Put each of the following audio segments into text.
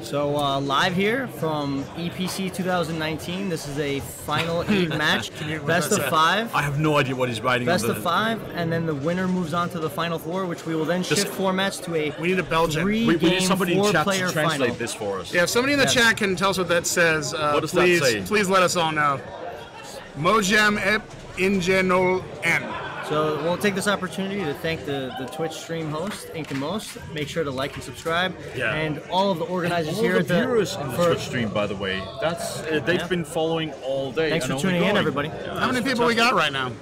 So live here from EPC 2019. This is a final 8 match, best of 5. I have no idea what he's writing. Best of 5, and then the winner moves on to the final 4, which we will then shift formats to a we need a Belgian. We need somebody in chat to translate final. this for us. Yeah, if somebody in the chat can tell us what that says, what does please, that say? Please let us all know. Mojem ep ingenol n. So we'll take this opportunity to thank the Twitch stream host, INK and MOS. Make sure to like and subscribe. Yeah. And all of the organizers all here the at the viewers on the Twitch stream, by the way. That's they've been following all day. Thanks for tuning in, everybody. How many people we got right now?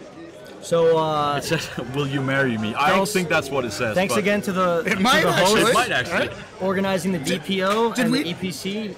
So it says, "Will you marry me?" I don't think that's what it says. Thanks again to the it might to the actually. host It might actually. organizing the DPO did and we- the EPC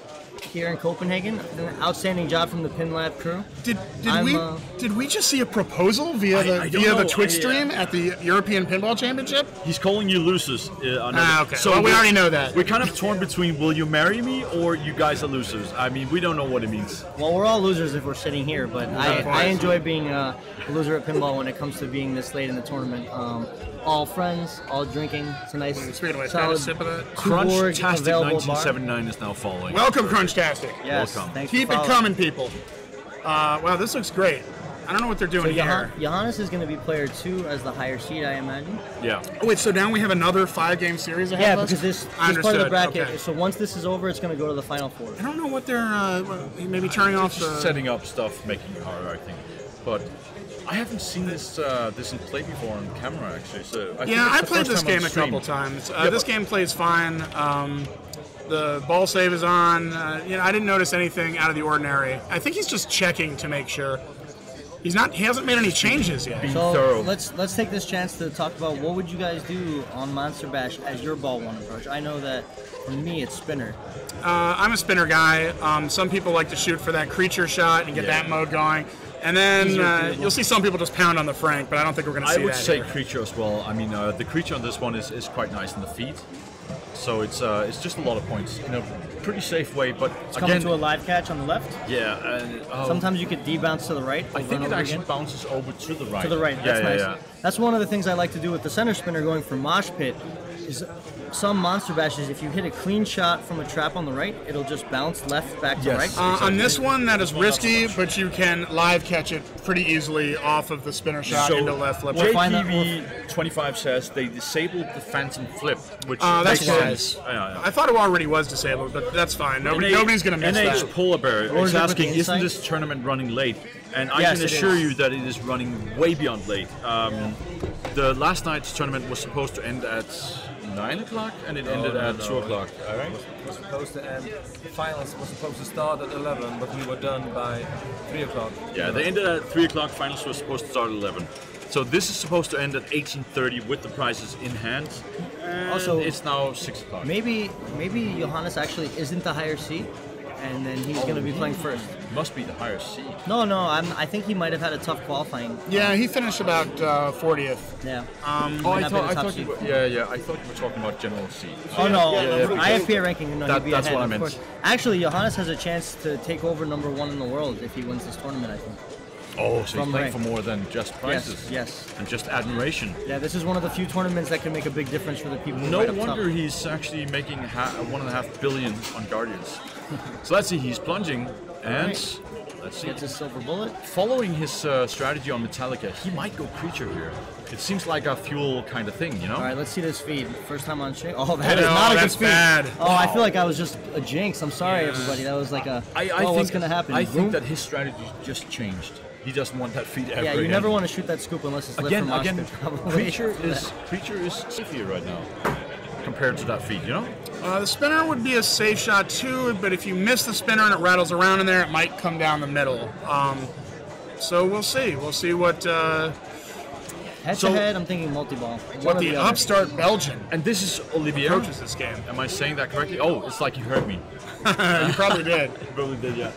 here in Copenhagen. An outstanding job from the Pin Lab crew. Did we just see a proposal via the Twitch stream at the European Pinball Championship? He's calling you losers. Okay. So well, we already know that. We're kind of torn between "Will you marry me?" or "You guys are losers." I mean, we don't know what it means. Well, we're all losers if we're sitting here, but I enjoy being a loser at pinball when it comes to being this late in the tournament. All friends, all drinking. It's a nice, solid sip of that. Crunchtastic available 1979 is now following. Welcome, Crunchtastic. Yes, welcome. thanks Keep for it coming, people. Wow, this looks great. I don't know what they're doing here. Johannes is going to be player 2 as the higher seed, I imagine. Yeah. Oh, wait, so now we have another 5-game series ahead of us? Because this part of the bracket, so once this is over, it's going to go to the final 4. I don't know what they're maybe turning off the... setting up stuff, making it harder, I think. But I haven't seen this this in play before on camera, actually. So I played this game a couple times. This game plays fine. The ball save is on. I didn't notice anything out of the ordinary. I think he's just checking to make sure. He hasn't made any changes yet. So let's take this chance to talk about what would you guys do on Monster Bash as your ball 1 approach. I know that for me it's spinner. I'm a spinner guy. Some people like to shoot for that creature shot and get that mode going. And then you'll see some people just pound on the Frank, but I don't think we're going to see that. I would say here. creature as well. I mean, the creature on this one is quite nice in the feet. So it's just a lot of points in a pretty safe way. But it's coming to a live catch on the left. Yeah. And, sometimes you could debounce to the right. I think it actually bounces over to the right. To the right. That's nice. Yeah. That's one of the things I like to do with the center spinner going for mosh pit. Is some Monster Bashes, if you hit a clean shot from a trap on the right, it'll just bounce left back to right. Exactly. On this one, that is risky, but you can live catch it pretty easily off of the spinner shot into left flip. JQO 25 says they disabled the phantom flip, which that's nice. I thought it already was disabled, but that's fine. Nobody's going to miss that. NH Polar Bear is asking, isn't this tournament running late? And I can assure you that it is running way beyond late. The last night's tournament was supposed to end at 9 o'clock and it ended at 2 o'clock. All right. It was supposed to end. The finals was supposed to start at 11, but we were done by 3 o'clock. Yeah, they ended at 3 o'clock. Finals was supposed to start at 11. So this is supposed to end at 18:30 with the prizes in hand. And also, it's now 6 o'clock. Maybe Johannes actually isn't the higher seed, and then he's going to be playing first. Must be the higher seed. No, I think he might have had a tough qualifying. Yeah, he finished about 40th. Yeah. I thought you were talking about general seed. Oh no, IFPA ranking. No, he'd be that's ahead, what I of meant. course. Actually, Johannes has a chance to take over number 1 in the world if he wins this tournament, I think. Oh, so he's playing for more than just prizes. Yes. And just admiration. Yeah, this is one of the few tournaments that can make a big difference for the people. No wonder he's actually making 1.5 billion on Guardians. So let's see, he's plunging, and let's see. Gets a silver bullet. Following his strategy on Metallica, he might go creature here. It seems like a fuel kind of thing, you know? All right, let's see this feed. First time on stream. Oh, that is not a good feed. Bad. Oh, I feel like I was just a jinx. I'm sorry, everybody. That was like a. What's going to happen? I think that his strategy just changed. He doesn't want that feed ever. Yeah, you never want to shoot that scoop unless it's lit from again. probably. Creature is safe here right now compared to that feed, you know? The spinner would be a safe shot too, but if you miss the spinner and it rattles around in there, it might come down the middle. So we'll see. We'll see what. Head to head, I'm thinking multi-ball. What the upstart Belgian. And this is Olivier. Approaches this game. Am I saying that correctly? Oh, it's like you heard me. You probably did. You probably did, yeah.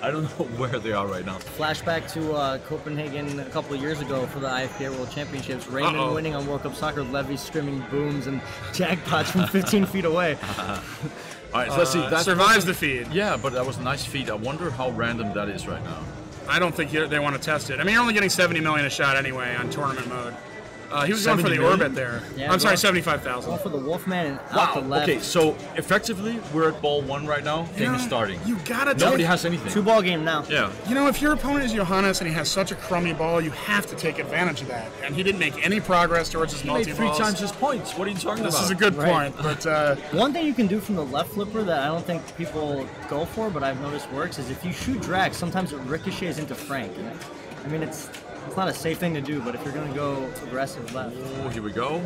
I don't know where they are right now. Flashback to Copenhagen a couple of years ago for the IFPA World Championships. Raymond winning on World Cup Soccer, Levy screaming booms and jackpots from 15 feet away. All right, so let's see. That survives the feed. Yeah, but that was a nice feed. I wonder how random that is right now. I don't think they want to test it. I mean, you're only getting 70 million a shot anyway on tournament mode. He was going for the orbit there. Yeah, I'm sorry, 75,000. Going for the Wolfman and Wow. out the left. Okay, so effectively, we're at ball 1 right now. Game is starting. You gotta Nobody has anything. 2-ball game now. Yeah. You know, if your opponent is Johannes and he has such a crummy ball, you have to take advantage of that. And he didn't make any progress towards his He made 3 multi-balls. times his points. What are you talking about? This is a good point, but One thing you can do from the left flipper that I don't think people go for, but I've noticed works, is if you shoot drag, sometimes it ricochets into Frank. I mean, it's not a safe thing to do, but if you're going to go aggressive left. Oh, here we go.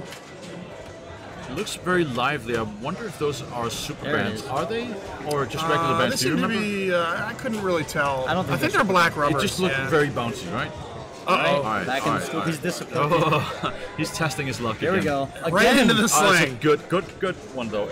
It looks very lively. I wonder if those are super There it bands. is. Are they? Or just regular bands? this Do you seemed to remember? be, I couldn't really tell. I don't think they're black It rubbers. just looked yeah. very bouncy, right? Right? Alright, Back in the alright, scoop, alright. he's disappointed. Oh, he's testing his luck There we again. go. Again. Right into the That's a sling. good one though.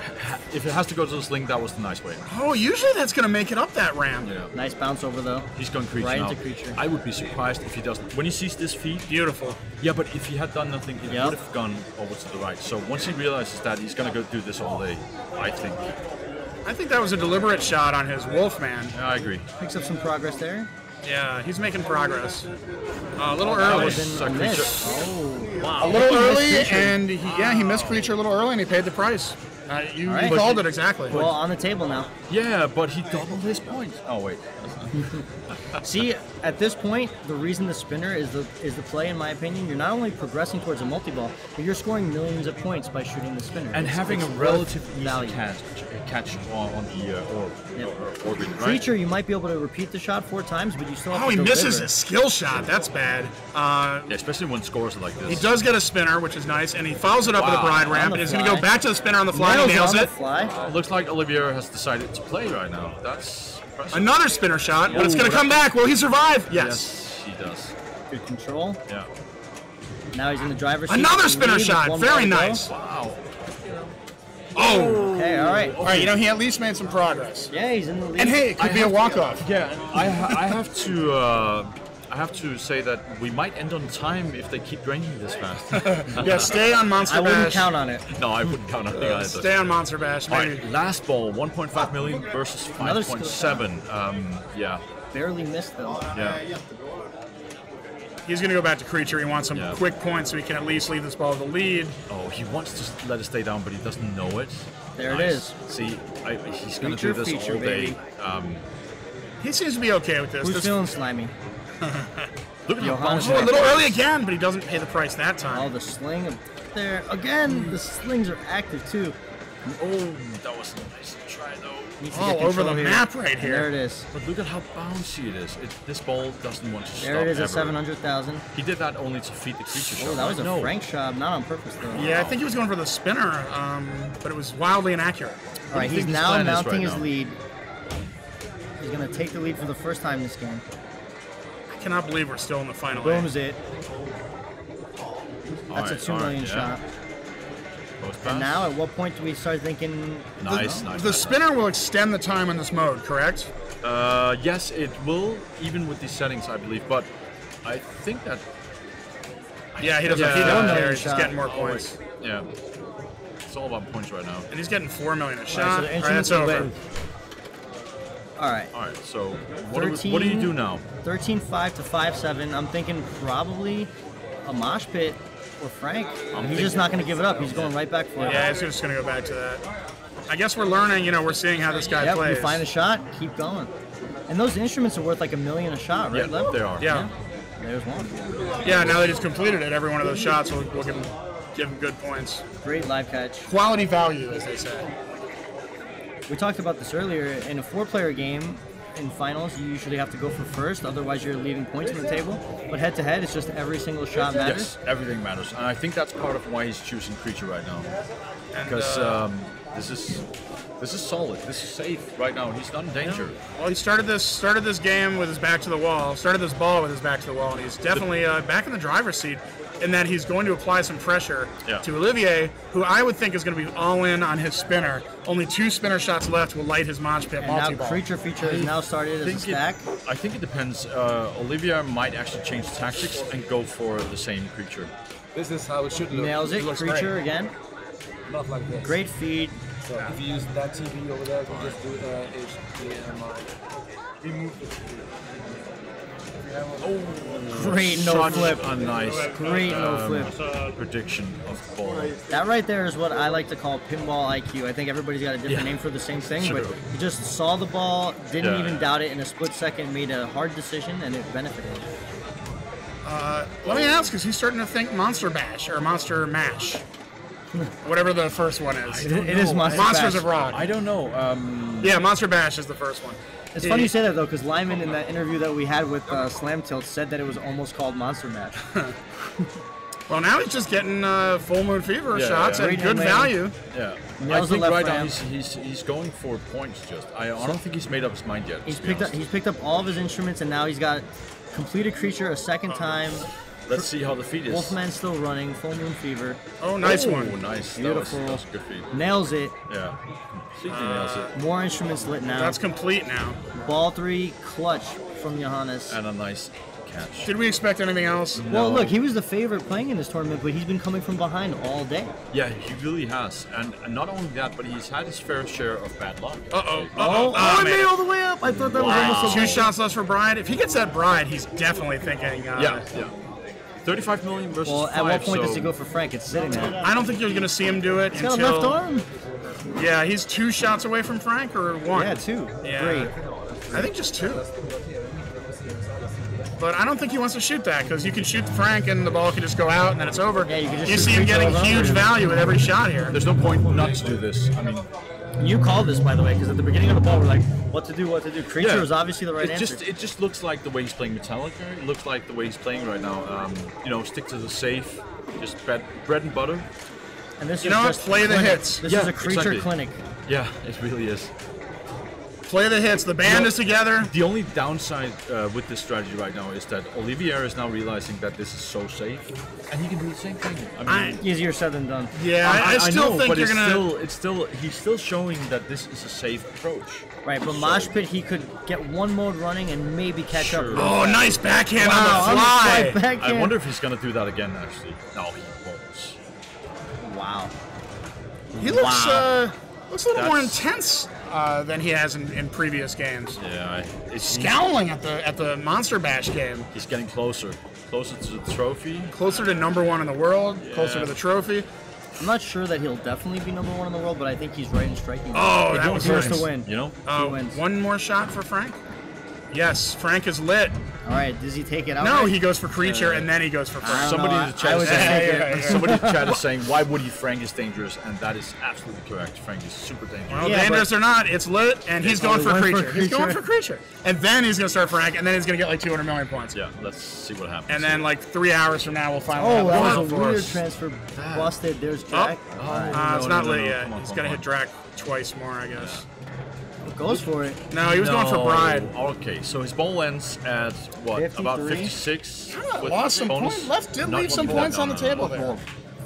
If it has to go to the sling, that was the nice way. Oh, usually that's going to make it up that ramp. Yeah. Nice bounce over, though. He's going creature Right now. into creature. I would be surprised if he doesn't. When he sees this feed, Beautiful. yeah, but if he had done nothing, it Yep. would have gone over to the right. So once he realizes that, he's going to go do this all day, I think. I think that was a deliberate shot on his Wolfman. Yeah, I agree. Picks up some progress there. Yeah, he's making progress. A little That early. was a a creature. miss. Oh. Wow. A little early, Creature. and he missed creature a little early, and he paid the price. You right. called it exactly. Well, on the table now. Yeah, but he doubled his points. Oh, wait. See, at this point, the reason the spinner is the play, in my opinion. You're not only progressing towards a multi-ball, but you're scoring millions of points by shooting the spinner. And having a it's relative worth easy value. catch on the orbit, right? Creature, you might be able to repeat the shot 4 times, but you still have Oh, to he deliver. misses his skill shot. That's bad. Yeah, especially when scores are like this. He does get a spinner, which is nice, and he follows it up with a Wow. bride On ramp, the and he's going to fly. go back to the spinner on the fly, and he Nails nails on the it. fly. Looks like Olivier has decided to play right now. That's impressive. Another spinner shot, but it's Ooh, going to come back. Will he survive? Yes. Yes, he does. Good control. Yeah. Now he's in the driver's seat. Another Lead spinner with shot. 1 Very ball to go. nice. Wow. Oh. Okay, all right. All right, he at least made some progress. Yeah, he's in the lead. And hey, it could be a walk-off. Yeah, I have to say that we might end on time if they keep draining this fast. Yeah, stay on Monster I wouldn't Bash. count on it. No, I wouldn't count on it either. Stay on Monster Bash, All maybe. right, last ball, 1.5 million versus Another skill 5.7. Yeah, Barely missed, though. yeah. He's going to go back to Creature. He wants some Yeah. quick points so he can at least leave this ball with the lead. Oh, he wants to let it stay down, but he doesn't know it. There it Nice. is. See, he's going to do Feature, this feature, all day. baby. He seems to be okay with this. Who's This- feeling slimy? Look at how Johannes. bouncy Oh, a that little is. early again, but he doesn't pay the price that Oh, time. the sling there. Again, the slings are active, too. Oh, that was a nice try, though. Needs to Oh, get over control the here. map right And here. there it is. But look at how bouncy it is. This ball doesn't want to stop There it is ever. at 700,000. He did that only to feed the creature shot. Oh, that was a No. Frank shot, not on purpose, though. Yeah, I think he was going for the spinner, but it was wildly inaccurate. All right, do you he's think his now plan is mounting right his now? lead. He's going to take the lead for the first time this game. I cannot believe we're still in the final Boom eight. is it. All That's right, a 2 million yeah. shot. Post And pass. now, at what point do we start thinking? Nice. The spinner will extend the time in this mode, correct? Yes, it will, even with these settings, I believe. But I think that. Yeah, he doesn't Yeah. he doesn't 4 care. million He's just shot. getting more points. Yeah. It's all about points right now. And he's getting 4 million a All shot. right, so the All right, instruments that's are over. win. All right, All right. So what do you do now? 13-5 to 5-7. I'm thinking probably a mosh pit or Frank. He's just not going to give it up. He's going right back for it. Yeah, he's just going to go back to that. I guess we're learning, we're seeing how this guy Yep, plays. you find a shot, keep going. And those instruments are worth like $1 million a shot, right? Yeah, Lev? they are. Yeah. There's one. Yeah, now that he's completed it, every one of those shots will give him good points. Great live catch. Quality value, as they say. We talked about this earlier. In a 4-player game, in finals, you usually have to go for first, otherwise you're leaving points on the table. But head-to-head, it's just every single shot matters. Yes, everything matters, and I think that's part of why he's choosing creature right now. And, Because this is solid. This is safe right now. He's not in danger. well, he started this game with his back to the wall. Started this ball with his back to the wall, and he's definitely back in the driver's seat. In that he's going to apply some pressure Yeah. to Olivier, who I would think is going to be all in on his spinner. Only 2 spinner shots left will light his mosh pit And now multi-ball. Creature Feature has now started as a stack. I think it depends. Olivier might actually change tactics and go for the same creature. This is how it should look. Nails it. looks Creature great. again. Not like this. Great feed. So if you use that TV over there, you just do HDMI. Remove the TV. Great no flip. A nice, great no flip prediction of ball. That right there is what I like to call pinball IQ. I think everybody's got a different name for the same thing, but he just saw the ball, didn't even doubt it in a split second, made a hard decision, and it benefited him. Let me ask, is he starting to think Monster Bash or Monster Mash? Whatever the first one is. It is Monsters Bash. of Rock. I don't know. Yeah, Monster Bash is the first one. It's funny you say that though, because Lyman in that interview that we had with Slam Tilt said that it was almost called Monster Mash. Well, now he's just getting full moon fever shots at good value. Yeah, I think right now he's going for points. I don't think he's made up his mind yet. He's picked up all of his instruments, and now he's got completed creature a second time. Let's see how the feed is. Wolfman's still running, full moon fever. Oh, nice one. Nice. Beautiful. That was a good feed. Nails it. Yeah, completely nails it. More instruments lit now. That's complete now. Ball 3 clutch from Johannes. And a nice catch. Did we expect anything else? No. Well, look, he was the favorite playing in this tournament, but he's been coming from behind all day. Yeah, he really has. And not only that, but he's had his fair share of bad luck. I made all the way up. I thought that was almost a 2 shots less for Bride. If he gets that Bride, he's definitely thinking. Yeah. 35 million versus 5. At what point does he go for Frank? It's sitting there. I don't think you're going to see him do it He's until. got a left arm. Yeah, he's 2 shots away from Frank or 1. Yeah, 2. Yeah. Great. I think just 2. But I don't think he wants to shoot that because you can shoot Frank and the ball can just go out and then it's over. Yeah, you can just you see him getting huge value with every shot here. There's no point not to do this. I mean, you called this, by the way, because at the beginning of the ball, we're like, what to do. Creature was obviously the right answer. It just looks like the way he's playing Metallica. It looks like the way he's playing right now. Stick to the safe, just bread and butter. And this you is know what? just Play the hits. This is a creature clinic. Yeah, it really is. Play the hits. The band is together. The only downside with this strategy right now is that Olivier is now realizing that this is so safe, and he can do the same thing. I mean, easier said than done. Yeah, I still know, think but you're gonna. He's still showing that this is a safe approach. Right, but Mosh Pit, he could get one mode running and maybe catch up. Oh, nice backhand on the fly. Backhand. I wonder if he's gonna do that again. Actually, no, he won't. Wow. He looks a little more intense than he has in previous games. Yeah, it's scowling at the Monster Bash game. He's getting closer to the trophy. Closer to #1 in the world. Yeah. Closer to the trophy. I'm not sure that he'll definitely be #1 in the world, but I think he's right in striking. Oh, that was nice. To win. You know, he wins. One more shot for Frank. Yes, Frank is lit. All right, does he take it out? No, he goes for creature and then he goes for Frank. Somebody in the chat is saying, why would he? Frank is dangerous, and that is absolutely correct. Frank is super dangerous. Well, dangerous or not, it's lit, and he's going for creature. He's going for creature. And then he's going to start Frank, and then he's going to get like 200 million points. Yeah, let's see what happens. And then like 3 hours from now, we'll finally have that was a weird transfer. Busted. There's Jack. It's not lit yet. He's going to hit Drac twice more, I guess. Goes for it. No, he was going for Bride. Okay, so his ball ends at what? 53? About 56. Lost some points. Did leave some points on the table there.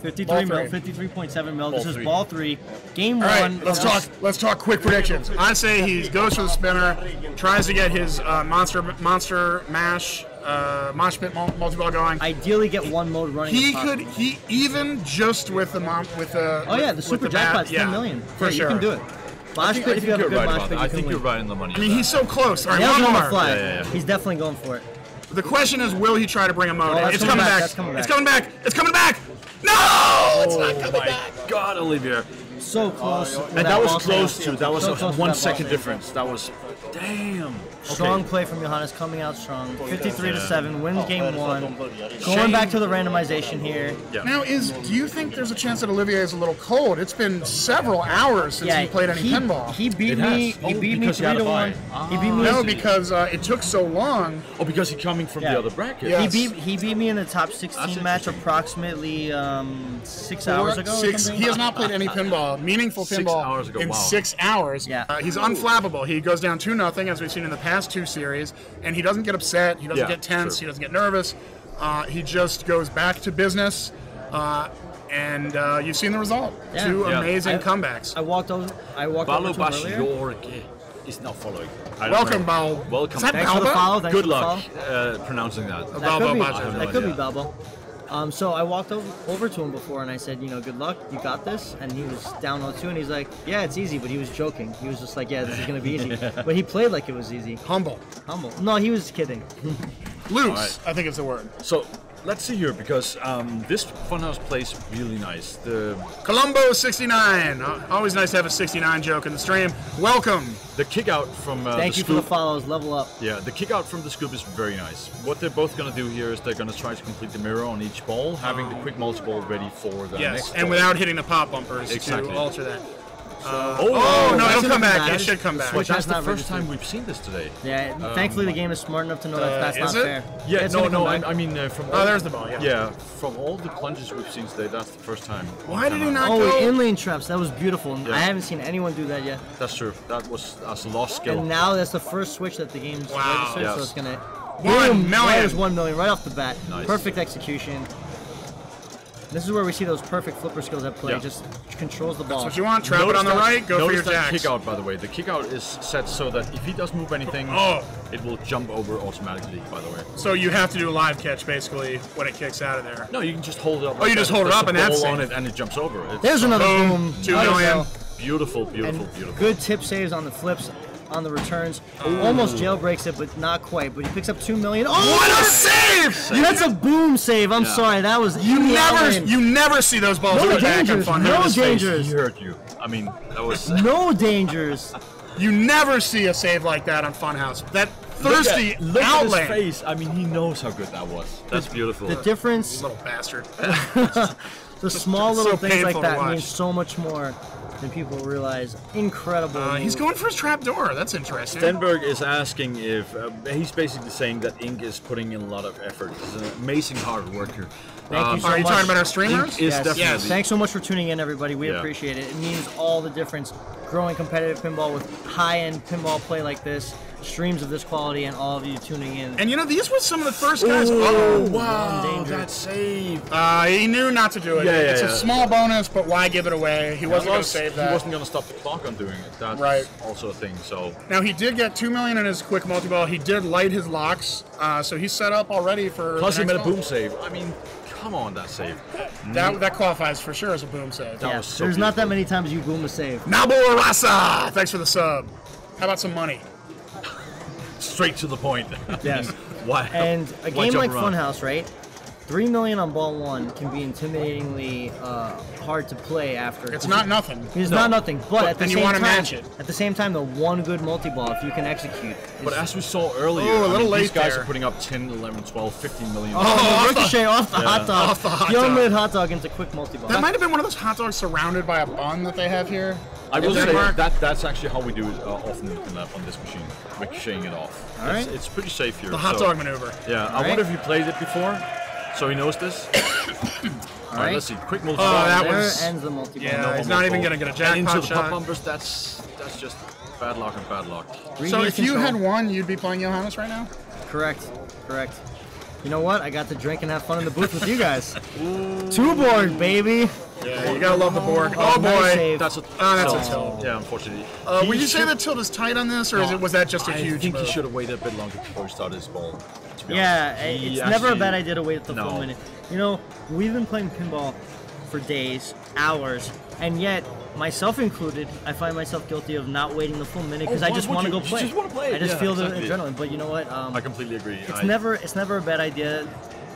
53 mil, 53.7 mil. This is ball 3. Game 1. All right, let's talk quick predictions. I say he goes for the spinner, tries to get his monster mash. Mosh Pit multi-ball going. Ideally, get one mode running. He even just with the the super jackpot's 10 million. For sure. You can do it. Mosh Pit, if you have a good Mosh Pit, I think you're right in the money. I mean, he's so close. All right, one more. Yeah. He's definitely going for it. The question is, will he try to bring a mode? It's coming back. It's coming back. It's coming back. No, it's not coming back. God, Olivier. So close. And that was close too. That was a 1 second difference. That was, damn. Strong play from Johannes, coming out strong. 53-7, wins game 1. Going back to the randomization here. Yeah. Now, do you think there's a chance that Olivier is a little cold? It's been several hours since he played any pinball. He beat me. He beat me 3-1. He beat me. No, because it took so long. Oh, because he's coming from the other bracket. Yes. He beat me in the top 16 match approximately 6 hours ago. He has not played any pinball, meaningful pinball, in 6 hours. Yeah. He's unflappable. He goes down 2-0, as we've seen in the past 2 series, and he doesn't get upset. He doesn't get tense. He doesn't get nervous. He just goes back to business. And you've seen the result. 2 amazing comebacks. I walked over to him earlier. Is not following. Welcome, Bao. Welcome. Is that Thanks for the follow. Good luck pronouncing that. That could be Balbo. So I walked over to him before and I said, good luck, you got this. And he was down 0-2 and he's like, yeah, it's easy, but he was joking. He was just like, yeah, this is going to be easy. But he played like it was easy. Humble. No, he was kidding. Loose, right. I think is the word. So let's see here, because this Funhouse plays really nice. The Colombo 69. Always nice to have a 69 joke in the stream. Welcome. The kick out from Thank you for the follows. Level up. Yeah, the kick out from the scoop is very nice. What they're both going to do here is they're going to try to complete the mirror on each ball, having the quick multi-ball ready for the next and ball. without hitting the pop bumpers Exactly. to alter that. Oh, no, it'll come back. back. It should come back. But that's the not first registered. time we've seen this today. Yeah, thankfully the game is smart enough to know that that's not is it? fair. Yeah, it's gonna come back. I mean from all, Oh, there's the ball, yeah. Yeah, from all the plunges we've seen today, that's the first time. Why did he not Oh, go? inlane traps. That was beautiful. Yeah. I haven't seen anyone do that yet. That's true. That's a lost skill. And now that's the first switch that the game's registered, Yes. so it's gonna 1 million. There's 1 million right off the bat. Nice. Perfect execution. This is where we see those perfect flipper skills at play. Yeah. Just controls the ball. That's what you want. Trap it on the right. Go for your Notice that jacks. kick out, by the way. The kick out is set so that if he does move anything, it will jump over automatically, by the way. So you have to do a live catch basically when it kicks out of there. No, you can just hold it up. Oh, you just hold it up and that's on safe. it and it jumps over. It's There's another boom. 2 million. beautiful, beautiful, And beautiful. good tip saves on the flips, on the returns. Almost jailbreaks it, but not quite. But he picks up 2 million. Oh, What a save! that's a boom save. I'm sorry, that was You never see those balls No go back on dangers, Fun no House. dangers. He hurt you. I mean, that was. no dangers. You never see a save like that on Funhouse. That thirsty Look at his outlet. face. I mean, he knows how good that was. That's beautiful. The difference, Little bastard. the small so little things like painful to that watch. means so much more than people realize. Incredible. He's move. going for his trap door. That's interesting. Stenberg is asking if he's basically saying that INK is putting in a lot of effort. He's an amazing hard worker. Thank you so Are you much. talking about our streamers? INK is definitely. Yes. Thanks so much for tuning in, everybody. We Yeah. appreciate it. It means all the difference. Growing competitive pinball with high-end pinball play like this, streams of this quality, and all of you tuning in. And you know, these were some of the first guys. Wow, danger. that save. He knew not to do it. Yeah, It's yeah. a small bonus, but why give it away? He wasn't going to save that. He wasn't going to stop the clock on doing it. That's Right. also a thing. So Now, he did get 2 million in his quick multi-ball. He did light his locks, so he's set up already for plus the he next made a ball. boom save. I mean, come on, that save. That qualifies for sure as a boom save. That Yeah, was so there's not that beautiful. many times you boom a save. Nabo Rasa! Thanks for the sub. How about some money? Straight to the point. Yes. Why? And a why game jump like around? Funhouse, right? 3 million on ball one can be intimidatingly hard to play after. It's not nothing. It's not nothing, but at the and you same wanna time, match it. at the same time, the one good multi-ball, if you can execute. But as we saw earlier, Oh, a little these late guys there. are putting up 10, 11, 12, 15 million. Oh, ricochet off the hot dog. Off the hot the dog. unlit hot dog into quick multi-ball. That might have been one of those hot dogs surrounded by a bun that they have here. I will say Denmark. that's actually how we do it often on this machine, ricocheting it off. All right. It's pretty safe here. The hot so- dog maneuver. Yeah, I right. wonder if he played it before, so he knows this. All right, right. let's see. Quick multi. that there was- ends the multi-ball. Yeah, he's not even going to get a jackpot And into the shot. pop bumpers, that's just bad luck and bad luck. So if you control. had won, you'd be playing Johannes right now? Correct. You know what? I got to drink and have fun in the booth with you guys. Two board, baby. Yeah, you gotta love the board. Oh nice boy. save. That's a that's a tilt. tilt. Yeah, unfortunately. Would you say the tilt is tight on this, or was that just a huge I think move? he should have waited a bit longer before he started his ball. To be Yeah, honest. He it's never a actually- bad idea to wait the full No. minute. You know, we've been playing pinball for days, hours, and yet, myself included, I find myself guilty of not waiting the full minute because Oh, I why just would want to you? go You play. just wanna play it. I just Yeah, feel exactly. the adrenaline. But you know what? I completely agree. It's never a bad idea.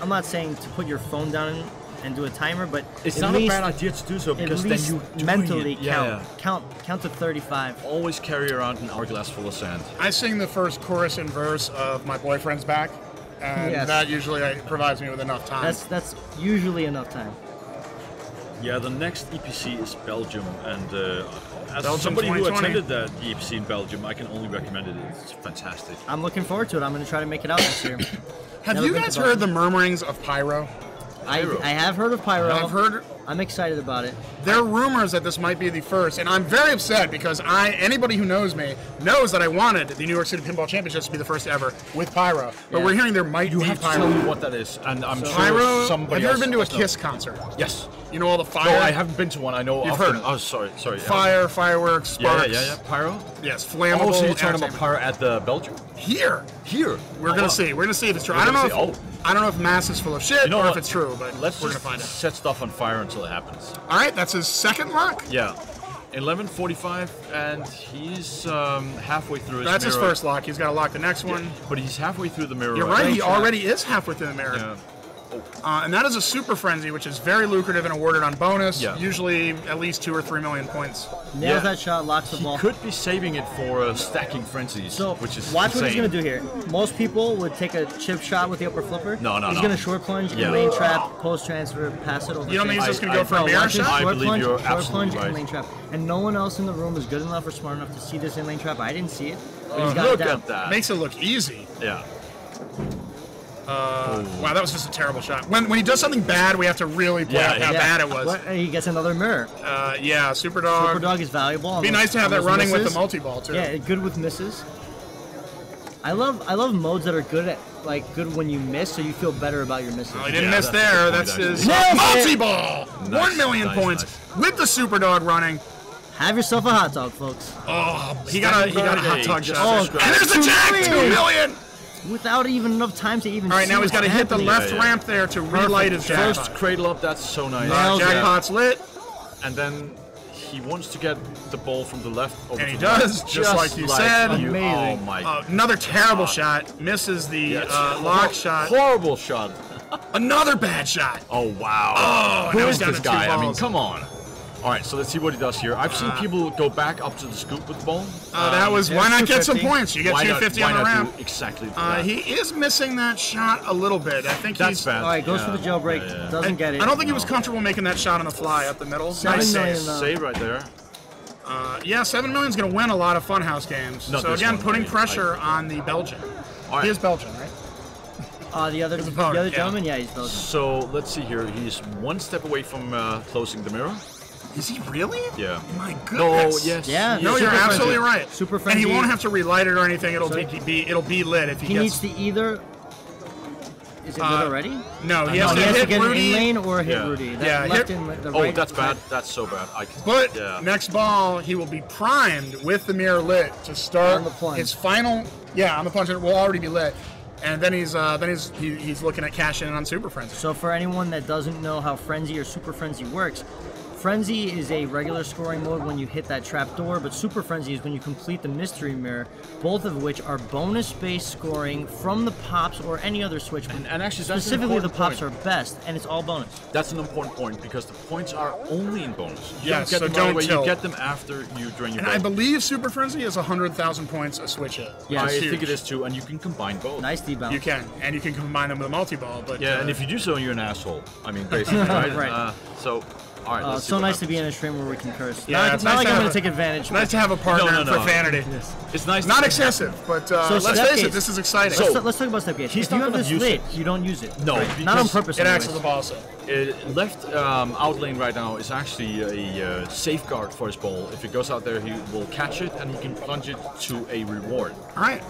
I'm not saying to put your phone down and do a timer, but It's at not least, a bad idea to do so at because then least you mentally Yeah. count to 35. Always carry around an hourglass full of sand. I sing the first chorus and verse of My Boyfriend's Back, and Yes. that usually provides me with enough time. That's usually enough time. Yeah, the next EPC is Belgium, and as Belgium somebody who 2020. attended the EPC in Belgium, I can only recommend it. It's fantastic. I'm looking forward to it. I'm going to try to make it out this year. Have Never you been guys to heard the Belgium. murmurings of Pyro? I have heard of Pyro. I've heard I'm excited about it. there are rumors that this might be the first, and I'm very upset because anybody who knows me knows that I wanted the New York City Pinball Championships to be the first ever with Pyro. But Yeah. we're hearing there might You be have to Pyro. tell me what that is, and I'm sure Pyro. somebody Have you ever else been to a knows. Kiss concert? Yes. You know all the fire, No, I haven't been to one. I know You've of heard them. it. Oh, sorry. fire, fireworks, Yeah, sparks. yeah. Pyro. Yes, flammable. Oh, so you're talking about entertainment. pyro at the Belgium? Here. Here. We're gonna see. We're gonna see if it's true. We're I don't know. gonna If, see. I don't know if Mass is full of shit You know or what? if it's true, but Let's we're gonna just find out. set stuff on fire until it happens. All right, that's his second luck. Yeah. 11:45, and he's halfway through his That's mirror. his first lock. He's got to lock the next one. But he's halfway through the mirror. You're right. He already is halfway through the mirror. Yeah. And that is a Super Frenzy, which is very lucrative and awarded on bonus. Yeah. Usually at least 2 or 3 million points. Nails that shot, locks the ball. He could be saving it for stacking frenzies, So which is watch insane. what he's gonna do here. Most people would take a chip shot with the upper flipper. No. He's gonna short plunge, lane trap, post transfer, pass it over. You don't think he's just gonna go for a No, mirror watch him, shot? I short believe plunge, you're short absolutely plunge, and right. lane trap. And no one else in the room is good enough or smart enough to see this in lane trap. I didn't see it. But he's got Look it down. at that. Makes it look easy. Yeah. Wow, that was just a terrible shot. When he does something bad, we have to really point out how bad it was. He gets another mirror. Yeah, Super Dog. Super Dog is valuable. Be nice to have that running with the multi-ball too. Yeah, good with misses. I love modes that are good at good when you miss, so you feel better about your misses. Well, he didn't miss that's there. a good That's point, his actually. multi-ball. Nice, 1 million nice, points nice. with the Super Dog running. Have yourself a hot dog, folks. Oh, he got a hot dog Just shot. Oh, And there's the jack, 2 million. Without even enough time to even. All right, see now he's got to what's hit the happening. left ramp there to relight his First jackpot. cradle up, that's so nice. Nails it. Jackpot's lit, And then he wants to get the ball from the left over and to he the does, right. just like you said. Amazing. Oh my Another terrible shot. Misses the lock shot. Horrible shot. Another bad shot. Oh wow. Oh, Who now is he's down this to 2 guy? I mean, balls. come on. All right, so let's see what he does here. I've seen people go back up to the scoop with the ball. That was why not get some 250. points? You get Why 250 not, on the why not ramp. do exactly that? He is missing that shot a little bit. I think That's he's. bad. All right, goes Yeah. for the jailbreak. Yeah. Doesn't get it. I don't think he was comfortable making that shot on the fly up the middle. 7 Nice million, save. Save right there. Yeah, 7 million is going to win a lot of Funhouse games. Not So this again, one, putting I mean, pressure on the Belgian. All right. He is Belgian, right? The other opponent, yeah. gentleman, yeah, he's Belgian. So let's see here. He's one step away from closing the mirror. Is he really? Yeah. My No, goodness. yes. Yeah. No, yes. you're Super absolutely frenzy. right. Super And frenzy. he won't have to relight it or anything. It'll So be lit if he He gets. needs to either. Is it lit already? No, he No, has he to has to hit get Rudy. in lane or hit Yeah. Rudy. That Yeah, left hit- and the Oh, right. that's bad. That's so bad. But yeah. next ball, he will be primed with the mirror lit to start On the plunge. his final. Yeah, on the plunge, it will already be lit, and then he's looking at cashing in on Super Frenzy. So for anyone that doesn't know how Frenzy or Super Frenzy works, Frenzy is a regular scoring mode when you hit that trap door, but Super Frenzy is when you complete the mystery mirror, both of which are bonus-based scoring from the pops or any other switch. And actually, that's an specifically the important pops are best, and it's all bonus. That's an important point because the points are only in bonus. You Yes, don't get so them right don't away. You tilt. get them after you during your And I break. believe Super Frenzy is 100,000 points a switch hit. Yeah, I it's think huge. it is too, and you can combine both. Nice debounce. You can, and you can combine them with a multi-ball. But Yeah, and if you do so, you're an asshole. I mean, basically, right? Right. So, all right. Let's It's see so what nice to happens. be in a stream where we can curse. Yeah, not it's not nice like to I'm have going a- to take advantage. nice to have a partner No, no. for vanity. It's nice. Not to- excessive, but So let's step face it, gates. this is exciting. Let's talk about step gates. He's If you not have gonna this use lit, it. you don't use it. No, not on because purpose. it acts anyways. as a ball set. Left out lane right now is actually a safeguard for his ball. If it goes out there, he will catch it and he can plunge it to a reward. All right.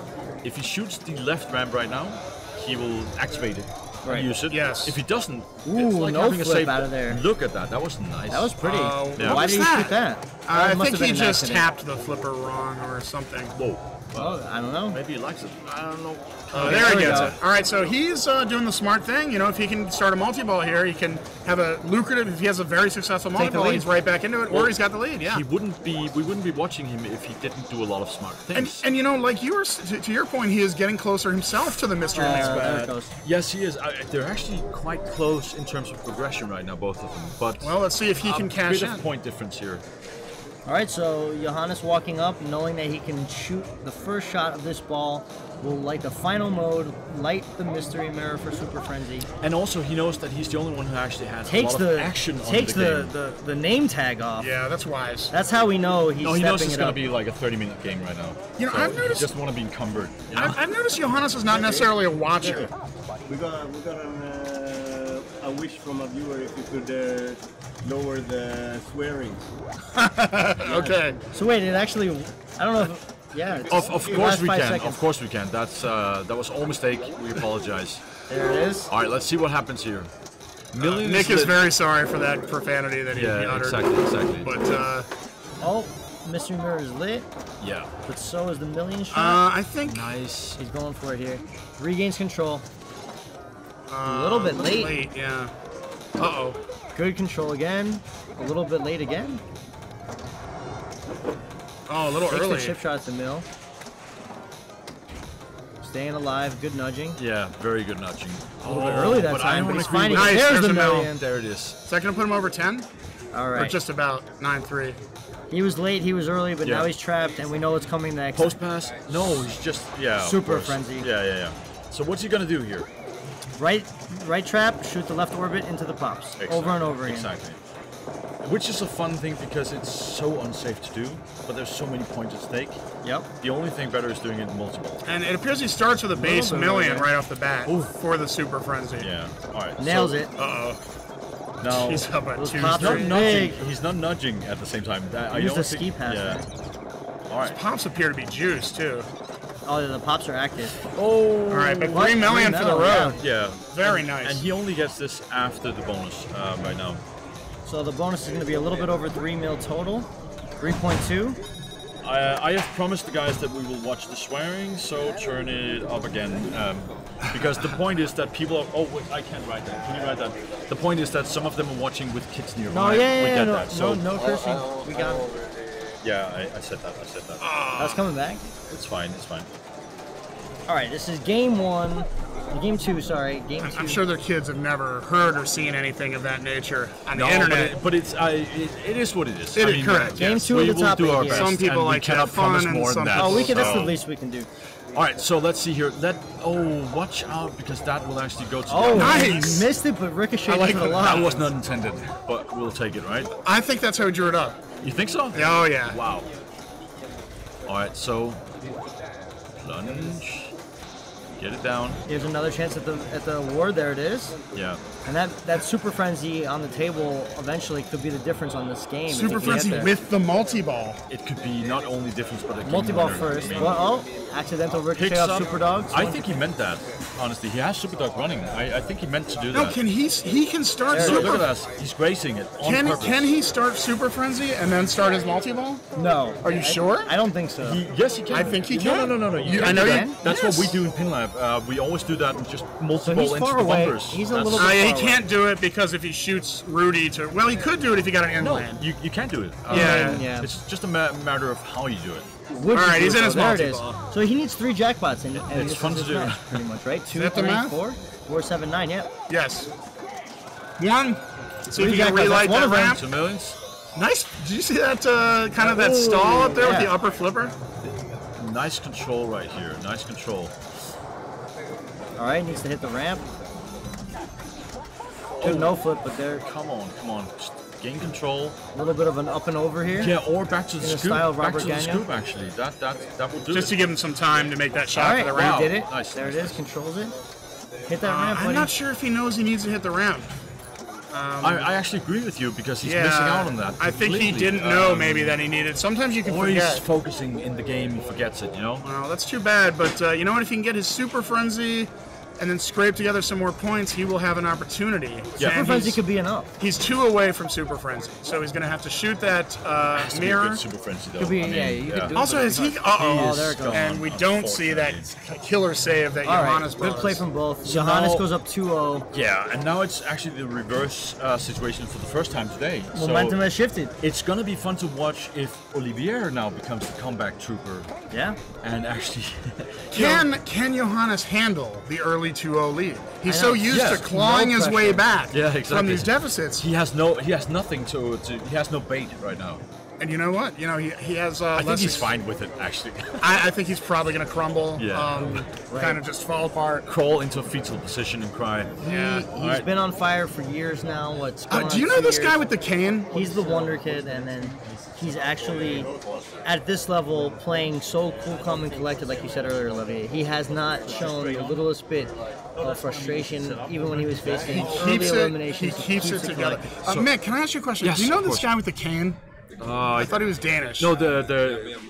If he shoots the left ramp right now, he will activate it Right. and use it. Yes. If he doesn't, Ooh, it's like no having a flip safe out of there. Look at that. That was nice. That was pretty. Yeah. Why What did was he that? shoot that? I That must think have he been an just accident. tapped the flipper wrong or something. Whoa. Oh, I don't know. Maybe he likes it. I don't know. Oh, Okay, there he there we gets go. it. All right, so he's doing the smart thing. You know, if he can start a multi-ball here, he can have a lucrative. If he has a very successful the multi-ball, lead. he's right back into it, or he's got the lead. Yeah. We wouldn't be watching him if he didn't do a lot of smart things. And you know, like you were to your point, he is getting closer himself to the mystery mix. There it goes. Yes, he is. They're actually quite close in terms of progression right now, both of them. But Well, let's see if he can a cash bit in. of point difference here. All right, so Johannes walking up, knowing that he can shoot the first shot of this ball, will light the final mode, light the mystery mirror for Super Frenzy. And also, he knows that he's the only one who actually has Takes a lot of the action on takes the game. the name tag off. Yeah, that's wise. That's how we know he's No, he knows stepping it's it going to up. be like a 30-minute game right now. You know, So I've he noticed- just want to be encumbered. You know? I've noticed Johannes is not necessarily a watcher. We got a wish from a viewer if you could lower the swearing. Okay. So wait, it actually, I don't know. If, yeah. it's- Of it course lasts we 5 can. seconds. Of course we can. That was all a mistake. We apologize. There it is. All right, let's see what happens here. Millions Nick is lit- very sorry for that profanity that he Yeah, uttered. exactly. But Oh, mystery mirror is lit, Yeah. but so is the million shot. I think Nice. He's going for it here. Regains control. A little bit late. Yeah. Uh-oh. Good control again. A little bit late again. Oh, a little Takes early. the chip shot at the mill. Staying alive, good nudging. Yeah, very good nudging. A little bit early that time, but he's finding it. Nice, There's there's the a mill. million. There it is. Is that going to put him over 10? All Or right. just about 9-3? He was late, he was early, but Yeah. now he's trapped, and we know what's coming next. Post pass? No, he's just of Super course. frenzy. Yeah. So what's he gonna do here? Right trap, shoot the left orbit into the pops. Exactly. Over and over again. Exactly. Which is a fun thing because it's so unsafe to do, but there's so many points at stake. Yep. The only thing better is doing it multiple. And it appears he starts with a base bit million early. right off the bat for the Super Frenzy. Yeah. All right. Nails so, it. Uh-oh. Now He's up at Those 2 pops not are straight. nudging. big. He's not nudging at the same time. I Use don't the think- ski pass Yeah. there. All right. Pops appear to be juiced, too. Oh, the pops are active. Oh. All right, but What? 3 million for the $3 road. million, Yeah. Very nice. And he only gets this after the bonus right now. So the bonus is going to be a little bit over 3 mil total. 3.2. I have promised the guys that we will watch the swearing, so turn it up again. Because the point is that people are. Oh, wait, I can't write that. Can you write that? The point is that some of them are watching with kids nearby. No, we yeah, get no, that. So, no cursing. We got it. yeah, I said that. That's coming back. It's fine. All right, this is game 1. Game 2, sorry. Game 2. I'm sure their kids have never heard or seen anything of that nature on the No, internet. but it is what it is. It is correct. Game yes. 2 we of the will top do 8 our here. best. Some people and we like to cannot have fun promise and more some than that. Oh, that's the so- least we can do. All right, so let's see here. Watch out because that will actually go to. Oh, the nice. he missed it, but ricocheted I like to the that. lot. That was not intended, but we'll take it, right? I think that's how he drew it up. You think so? Oh, yeah. Wow. All right, so lunge, get it down. Here's another chance at the award. There it is. Yeah. And that Super Frenzy on the table eventually could be the difference on this game. if Super he can get Frenzy there. with the multi-ball. It could be not only difference, but a game multi-ball winner. first. I mean, Well, accidental ricochet picks off up. Super Dogs. I think he meant that. Honestly, he has Super Dog running. I think he meant to do No, that. can he can start There it Look, Super look at that. He's gracing it on Can purpose. he start Super Frenzy and then start his multi-ball? No. Are you sure? I don't think so. Yes, he can. I think he No, can. no. You- can I know do you- that. That's yes. what we do in PinLab. We always do that and just So multiple he's into far the away. bumpers. He's a That's- little bit He far can't do it because if he shoots Rudy to... Well, he could do it if he got an No, inland. you can't do it. Yeah. It's just a matter of how you do it. Would All you right, do he's it, in though? his There it is. multi-ball. So he needs 3 jackpots, and It's this fun is to his do. match, pretty much, right? 2, that the 3, math? 4, 4, 7, 9. Yeah. Yes. One. See if Three he can jackpots, relight that's one that of them. ramp. 2 millions. Nice. Did you see that kind of that stall up there with yeah. the upper flipper? Nice control right here. Nice control. All right, needs to hit the ramp. Good no flip, but there, Come on. Just gain control. a little bit of an up and over here. Yeah, or back to the In the scoop. style of Back Robert to the Gagnon. scoop, actually. That will do Just it. to give him some time to make that All shot right, for the well, ramp. he did it. Nice, There nice, it is. nice. Controls it. Hit that ramp, buddy. I'm not sure if he knows he needs to hit the ramp. I actually agree with you because he's Yeah, missing out on that. I think he completely. didn't know maybe that he needed. Sometimes you can Or he's forget. focusing in the game, he forgets it, you know? Well, that's too bad, but you know what? If he can get his Super Frenzy and then scrape together some more points, he will have an opportunity. Yeah. Super And Frenzy he's, could be enough. he's 2 away from Super Frenzy, so he's going to have to shoot that Has to be a mirror. good Super Frenzy, though. Could be, I mean, yeah, you could do it. Also, has he? He Uh-oh. is there it goes. And we gone, don't see that killer save that All Johannes right, brought good play us. from both. So Johannes now- goes up 2-0. Yeah, and now it's actually the reverse situation for the first time today. Momentum So has shifted. it's going to be fun to watch if Olivier now becomes the comeback trooper Yeah. and actually... Can Johannes handle the early 2-0 lead? He's I so know. used Yes, to clawing no his way pressure. back Yeah, from exactly. these deficits. he has nothing to he has no bait right now. And you know what? You know, he has I think less he's fine with it, actually. I think he's probably going to crumble. Yeah. Kind of just fall apart. Crawl into a fetal position and cry. Yeah. He's Alright. been on fire for years now. Do you know this guy with the cane? He's the Wonder Kid, and then he's actually at this level playing so cool, calm, and collected, like you said earlier, Olivier. He has not shown the littlest bit of frustration, even when he was facing early He eliminations. keeps it together. collected. Mick, can I ask you a question? Yes, Do you know of this course. guy with the cane? I thought he was Danish. No,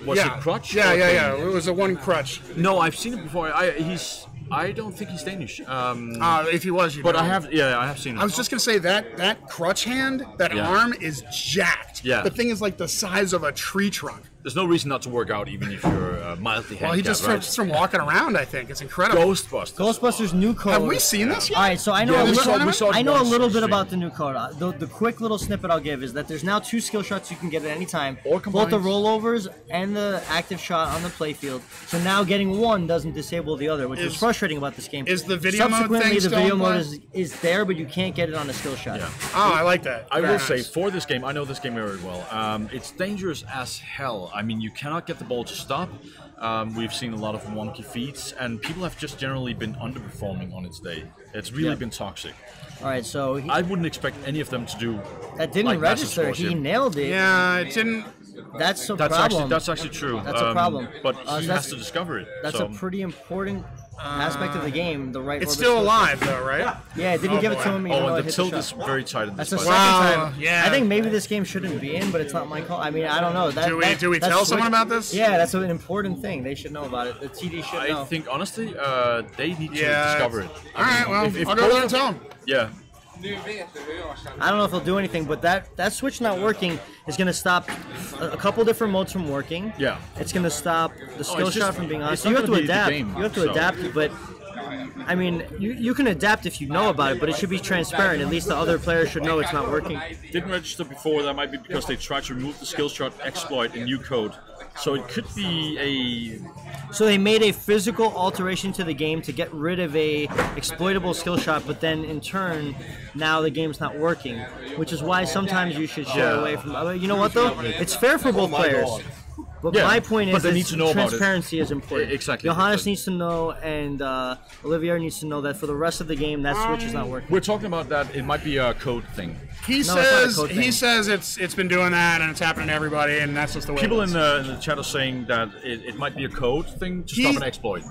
was it Crutch? Yeah, or yeah. Kane? It was a one crutch. No, I've seen it before. I don't think he's Danish. If he was, you But know. I have seen it. I was just gonna say that crutch hand, that Yeah. arm is jacked. Yeah. The thing is like the size of a tree trunk. There's no reason not to work out, even if you're mildly handicapped. Well, he just from walking around. I think it's incredible. Ghostbusters new code. Have we seen this yet? All right, so I know I know a little bit about the new code. The quick little snippet I'll give is that there's now 2 skill shots you can get at any time, both the rollovers and the active shot on the playfield. So now getting one doesn't disable the other, which is frustrating about this game. Is the video mode Subsequently, thing the video mode is there, but you can't get it on a skill shot. Yeah. Oh, I like that. I will say, for this game, I know this game very well. It's dangerous as hell. I mean, you cannot get the ball to stop. We've seen a lot of wonky feats, and people have just generally been underperforming on its day. It's really been toxic. All right, so I wouldn't expect any of them to do. That didn't register. He nailed it. Yeah, it didn't. That's a problem. That's actually true. That's a problem. But he has to discover it. That's a pretty important aspect of the game. The right. It's still alive though, right? Yeah, it didn't give it to him. And the tilt is very tight. That's the second time. Yeah. I think maybe this game shouldn't be in, but it's not my call. I mean, I don't know. Do we tell someone about this? Yeah, that's an important thing. They should know about it. The TD should know. I think honestly, they need to discover it. All right, well, I'll go there and tell them. Yeah. I don't know if it'll do anything, but that switch not working is going to stop a couple different modes from working. Yeah. It's going to stop the skill shot from being on. So you have to adapt. You have to adapt, but I mean, you can adapt if you know about it, but it should be transparent. At least the other players should know it's not working. Didn't register before. That might be because they tried to remove the skill shot exploit in new code. So it could be a... So they made a physical alteration to the game to get rid of a exploitable skill shot, but then in turn, now the game's not working. Which is why sometimes you should shy away from... You know what though? It's fair for both players. But my point is that transparency is important. Exactly. Johannes needs to know, and Olivier needs to know that for the rest of the game, that switch is not working. We're talking about that. It might be a code thing. He says it's been doing that, and it's happening to everybody, and that's just the way. People in the chat are saying that it might be a code thing to stop an exploit.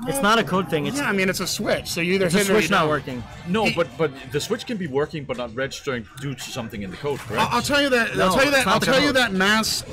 It's not a code thing. It's I mean, it's a switch. So you either hit it or you don't. Not working. No, but the switch can be working, but not registering due to something in the code. Correct? I'll tell you that. I'll tell you that Mass'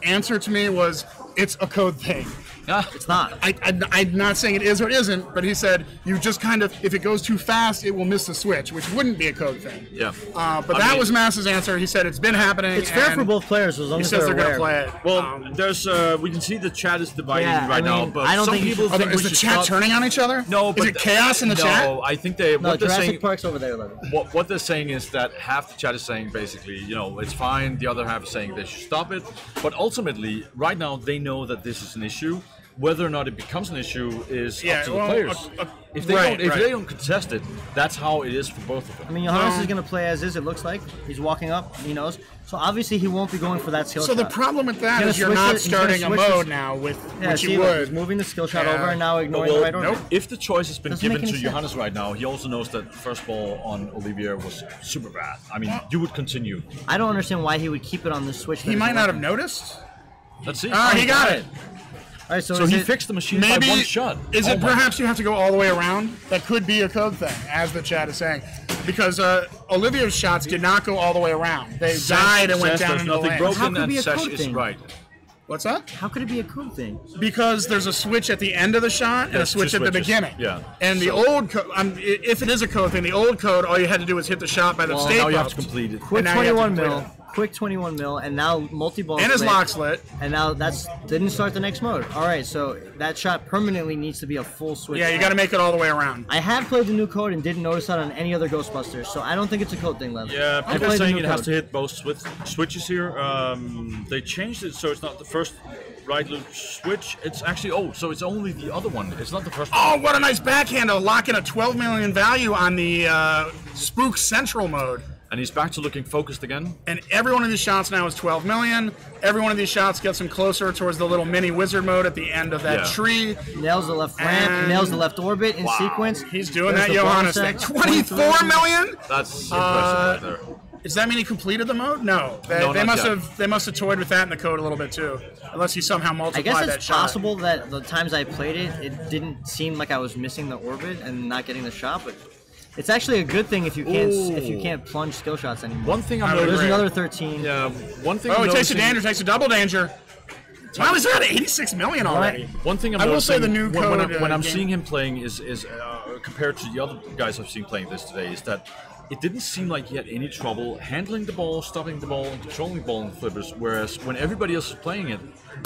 answer to me was, it's a code thing. It's not. I'm not saying it is or it isn't, but he said you just kind of, if it goes too fast, it will miss the switch, which wouldn't be a code thing. Yeah. But that was Mass's answer. He said it's been happening. It's fair for both players as long as they're going to play it. Well, there's we can see the chat is dividing now, but I don't some think people think is the chat turning on each other? No, but is it chaos in the chat? No, I think they. No, Jurassic Park's over there. What they're saying is that half the chat is saying basically, it's fine. The other half is saying they should stop it. But ultimately, right now, they know that this is an issue. Whether or not it becomes an issue is up to the players. If they don't contest it, that's how it is for both of them. I mean, Johannes is going to play as is. It looks like he's walking up. He knows. So obviously he won't be going for that skill shot. So the problem with that is you're not starting a mode now with what you would. He's moving the skill shot over and now ignoring the right order. If the choice has been given to Johannes right now, he also knows that the first ball on Olivier was super bad. I mean, you would continue. I don't understand why he would keep it on the switch. He might not have noticed. Let's see. He got it. All right, so he fixed the machine by one shot. Is it perhaps you have to go all the way around? That could be a code thing, as the chat is saying. Because Olivier's shots did not go all the way around. They died and went down into the lane. Broken. How could it be a code thing? Right. What's that? How could it be a code thing? Because there's a switch at the end of the shot and a switch at the beginning. Yeah. And the old code, if it is a code thing, the old code, all you had to do was hit the shot by the state. Now you have to complete it. Quick 21 mil. Quick 21 mil, and now multi-ball. And his lock's lit. And now didn't start the next mode. All right, so that shot permanently needs to be a full switch. Yeah, you got to make it all the way around. I have played the new code and didn't notice that on any other Ghostbusters, so I don't think it's a code thing, Lev. Yeah, people are saying it has to hit both switches here. They changed it so it's not the first right loop switch. It's actually so it's only the other one. It's not the first one. Oh, what a nice backhand! Locking a 12 million value on the Spook Central mode. And he's back to looking focused again. And every one of these shots now is 12 million. Every one of these shots gets him closer towards the little mini wizard mode at the end of that tree. Nails the left ramp, nails the left orbit in sequence. He's doing that, Johannes. 24 million? That's impressive right there. Does that mean he completed the mode? No. They must have toyed with that in the code a little bit too. Unless he somehow multiplied that shot. I guess it's possible that the times I played it, it didn't seem like I was missing the orbit and not getting the shot, but it's actually a good thing if you can't plunge skill shots anymore. One thing I'm noticing. There's another 13. Yeah. One thing. Oh, it takes a danger. Takes a double danger. How is that? 86 million already. One thing I will say the new code when I'm seeing him playing is compared to the other guys I've seen playing this today is that it didn't seem like he had any trouble handling the ball, stopping the ball, and controlling the ball in the flippers. Whereas when everybody else is playing it,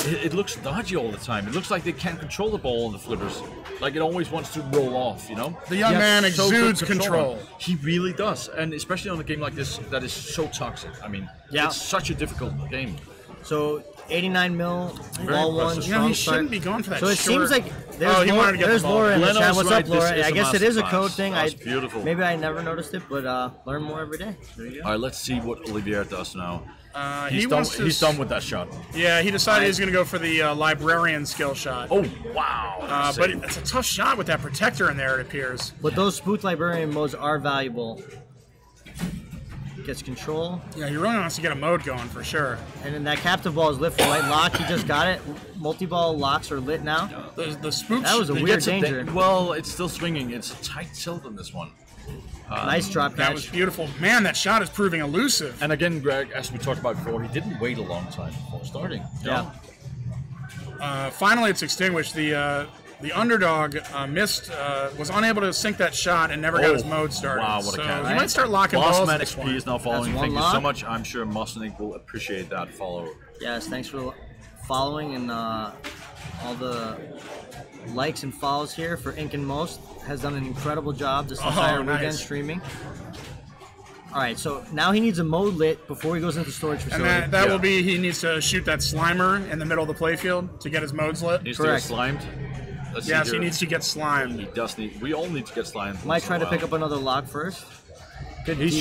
it looks dodgy all the time. It looks like they can't control the ball in the flippers. Like it always wants to roll off, you know? The young man exudes control. He really does. And especially on a game like this that is so toxic. I mean, it's such a difficult game. So 89 mil, ball one, you know, he shouldn't be going for that. So it seems like there's Laura in the chat. What's up, Laura? I guess it is a code thing. That's beautiful. Maybe I never noticed it, but learn more every day. There you go. All right, let's see what Olivier does now. He's done with that shot. Yeah, he decided he's going to go for the librarian skill shot. Oh, wow. But it's a tough shot with that protector in there, it appears. But those spooked librarian modes are valuable. Gets control. Yeah, he really wants to get a mode going for sure. And then that captive ball is lit for light lock. He just got it. Multi-ball locks are lit now. The spook. That was a weird danger. Well, it's still swinging. It's a tight tilt on this one. Nice drop catch. That was beautiful. Man, that shot is proving elusive. And again, Greg, as we talked about before, he didn't wait a long time before starting. Yeah. Finally, it's extinguished. The underdog was unable to sink that shot and never got his mode started. Wow, what a catch. He might start locking balls. Bossman XP is now following. Thank you lock. so much. I'm sure Mosnik will appreciate that follow. Yes, thanks for following and all the likes and follows here for INK and MOS. Has done an incredible job this entire weekend streaming. All right, so now he needs a mode lit before he goes into storage facility. And that will be, he needs to shoot that Slimer in the middle of the playfield to get his modes lit. He needs to get slimed. Yes, he needs to get slimed. He does need. We all need to get slimed. Might try to pick up another lock first. Good he's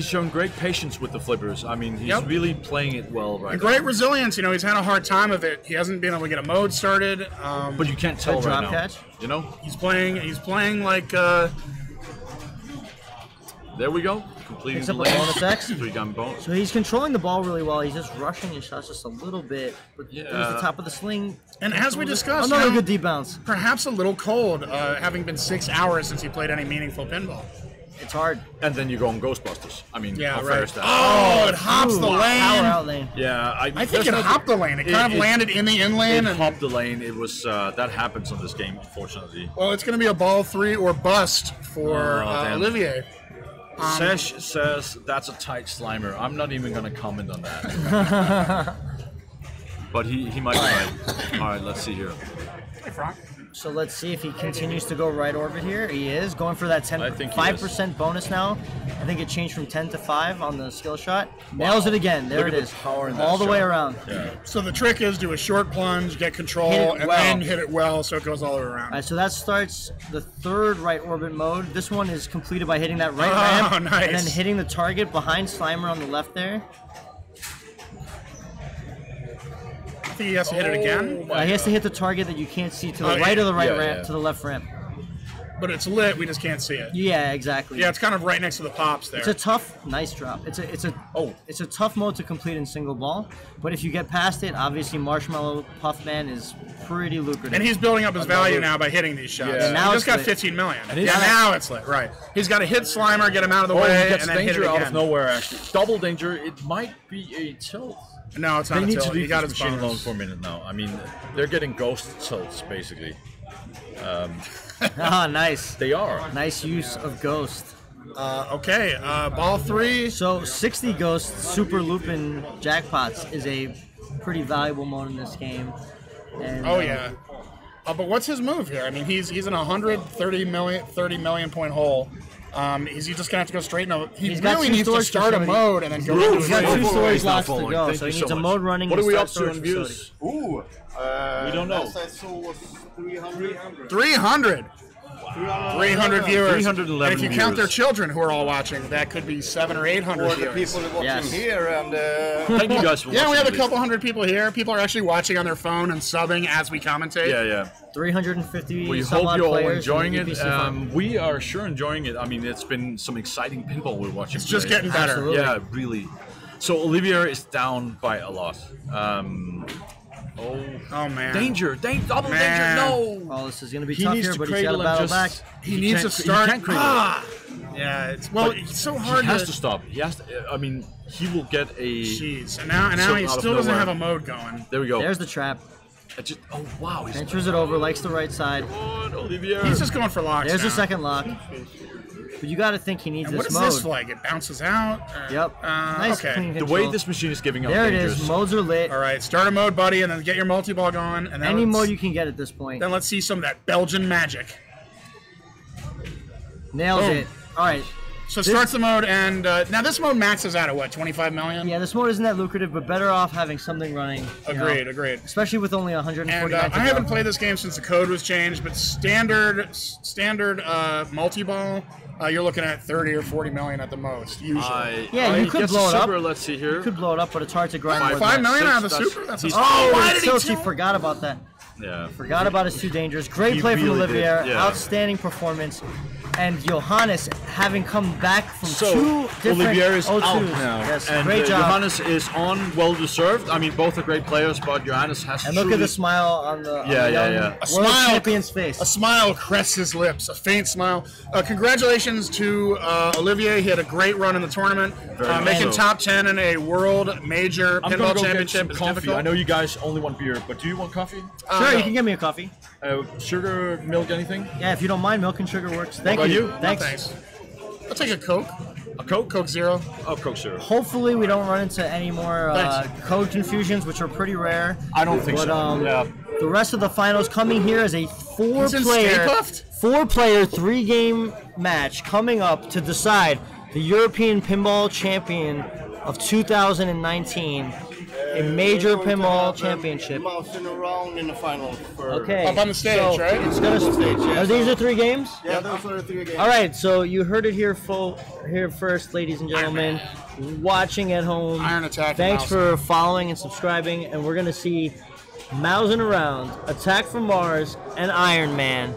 showing great patience with the flippers. I mean, he's really playing it well right now. Great resilience. You know, he's had a hard time of it. He hasn't been able to get a mode started. But you can't tell right now. Catch. You know, he's playing like. There we go. Completing the bonus X. 3-gun bonus. So he's controlling the ball really well. He's just rushing his shots just a little bit. But there's the top of the sling. And as we discussed, another good deep bounce. Perhaps a little cold, having been 6 hours since he played any meaningful pinball. It's hard. And then you go on Ghostbusters. I mean, how fair is that? Oh, it hops the lane. Power out lane. Yeah, I think it hopped the lane. It kind of landed in the in-lane. It hopped the lane. It was that happens on this game, unfortunately. Well, it's going to be a ball 3 or bust for Olivier. Sesh says that's a tight Slimer. I'm not even going to comment on that. But he might be right. All right, let's see here. Hey, Frank. So let's see if he continues to go right orbit here. He is going for that 5% bonus now. I think it changed from 10 to 5 on the skill shot. Nails it again. There it is. All the way around. Yeah. So the trick is do a short plunge, get control, and then hit it well so it goes all the way around. All right, so that starts the third right orbit mode. This one is completed by hitting that right ramp nice. and then hitting the target behind Slimer on the left there. I think he has to hit it again. He has to hit the target that you can't see to the right of the right ramp, to the left ramp. But it's lit, we just can't see it. Yeah, exactly. Yeah, it's kind of right next to the pops there. It's a tough, nice drop. It's a tough mode to complete in single ball, but if you get past it, obviously Marshmallow Puffman is pretty lucrative. And he's building up his value now by hitting these shots. Yeah. Now he just got 15 million. Now it's lit, right. He's got to hit Slimer, get him out of the way, and then hit it again. Out of nowhere, actually. Double danger, it might be a tilt. No, it's not a tilt. They need to leave this his machine alone for a minute now. I mean, they're getting ghost tilts, basically. Nice. They are. Nice use of Ghost. Okay, ball 3. So 60 Ghost Super Loopin' Jackpots is a pretty valuable mode in this game. And, yeah. But what's his move here? I mean, he's in a 30 million point hole. He's just gonna have to go straight. No, he really needs to start a mode and then go into He's got 2 storage lots to go, so he needs a mode running. What are we up to on views? Ooh, we don't know. last I saw was 300. 300. 300 viewers. 311 and if you count their children who are all watching, that could be 700 or 800 For the people watching here, and thank you guys for watching. Yeah, we have a couple hundred people here. People are actually watching on their phone and subbing as we commentate. Yeah. 350. We hope you're all enjoying it. We are sure enjoying it. I mean, it's been some exciting pinball we're watching. It's just getting better. Absolutely. Yeah, really. So Olivier is down by a lot. Oh man. Danger! Double danger! No! Oh, this is going to be tough here, but he's got to battle back. He needs to start. He can't yeah, it's so hard. He has to stop. He has to. I mean, he will get a. Jeez, and now he still doesn't have a mode going. There we go. There's the trap. Oh wow! Enters it over, likes the right side. Come on, Olivier. He's just going for locks. There's the second lock. But you got to think he needs and this what mode. is this flag? It bounces out? Yep. Nice okay. clean The control. way this machine is giving up There it dangerous. is. Modes are lit. All right, start a mode, buddy, and then get your multi-ball going. And then Any mode you can get at this point. Then let's see some of that Belgian magic. Nails Boom. it. All right. So it starts the mode, and now this mode maxes out at what, 25 million? Yeah, this mode isn't that lucrative, but better off having something running. Agreed, know, agreed. Especially with only 149 And to I go. haven't played this game since the code was changed, but standard multi-ball, you're looking at 30 or 40 million at the most, usually. Yeah, you could gets blow a it up. super, let's see here. You could blow it up, but it's hard to grind. more than 5 that. million out of the That's- super? That's he's- oh, why did he Silty, tell- forgot about that. Yeah. Forgot about it's too dangerous. Great He play from really Olivier. did, yeah. Outstanding performance. And Johannes having come back from So, two different Olivier is O2s. out now. Yes, And great job. Johannes is on, well deserved. I mean, both are great players, but Johannes has And look at truly- the smile on the Yeah, yeah, young yeah. world smile. champion's face. A smile crests his lips, a faint smile. Congratulations to Olivier. He had a great run in the tournament, Very making much so. top 10 in a world major I'm gonna pinball go championship get is some coffee. difficult. I know you guys only want beer, but do you want coffee? Sure, no. you can get me a coffee. Sugar, milk, anything? Yeah, if you don't mind, milk and sugar works. Thank about you. you? Thanks. Thanks. I'll take a Coke. A Coke? Coke Zero. Oh, Coke Zero. Hopefully, we don't run into any more Thanks. code confusions, which are pretty rare. I don't think But so. Yeah. the rest of the finals coming here is a in four-player, Stay Puft? 3-game match coming up to decide the European Pinball Champion of 2019, a major pinball championship. Mousing around in the final. Okay. Up on the stage, so right? It's gonna. stage, yeah. Are these the 3 games? Yeah, those are the 3 games. All right, so you heard it here, here first, ladies and gentlemen, watching at home. Iron Attack and Thanks Mouse. for following and subscribing, and we're gonna see Mousing Around, Attack from Mars, and Iron Man.